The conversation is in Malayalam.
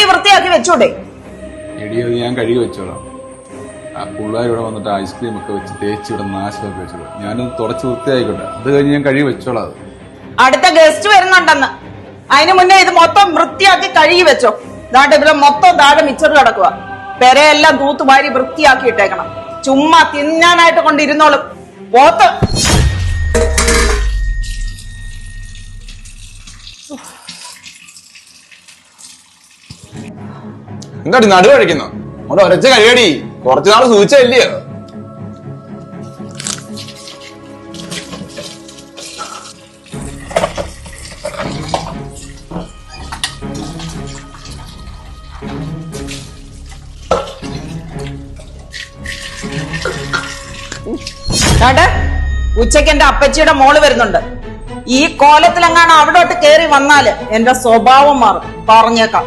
വൃത്തിയാക്കി വെച്ചൂടെ? എടിയത് ഞാൻ കഴുകി വെച്ചോളാം. ആ പിള്ളേർ ഇവിടെ വന്നിട്ട് ഐസ്ക്രീം ഒക്കെ വെച്ച് തേച്ച് ഇവിടെ നാശമൊക്കെ വെച്ചോളാം. ഞാനത് തുടച്ച് വൃത്തിയായിക്കോട്ടെ, അത് കഴിഞ്ഞ് ഞാൻ കഴുകി വെച്ചോളാം. അത് അടുത്ത ഗസ്റ്റ് വരുന്നുണ്ടെന്ന്, അതിനു മുന്നേ ഇത് മൊത്തം വൃത്തിയാക്കി കഴുകി വെച്ചോ. ദാണ്ട് ഇവിടെ മൊത്തം താഴെ മിച്ചറ് കിടക്കുക. പെരയെല്ലാം തൂത്തുവാരി വൃത്തിയാക്കി ഇട്ടേക്കണം. ചുമ്മാ തിന്നാനായിട്ട് കൊണ്ടിരുന്നോളും പോത്ത്. എന്താടി നടു കഴിക്കുന്നോ? അവിടെ ഒരച്ച കഴിയടി, കുറച്ചു നാള് സൂചിച്ചല്ലയോ. ഉച്ചയ്ക്ക് എന്റെ അപ്പച്ചിയുടെ മോള് വരുന്നുണ്ട്. ഈ കോലത്തിലെങ്ങാണ് അവിടോട്ട് കേറി വന്നാല് എന്റെ സ്വഭാവം മാറും, പറഞ്ഞേക്കാം.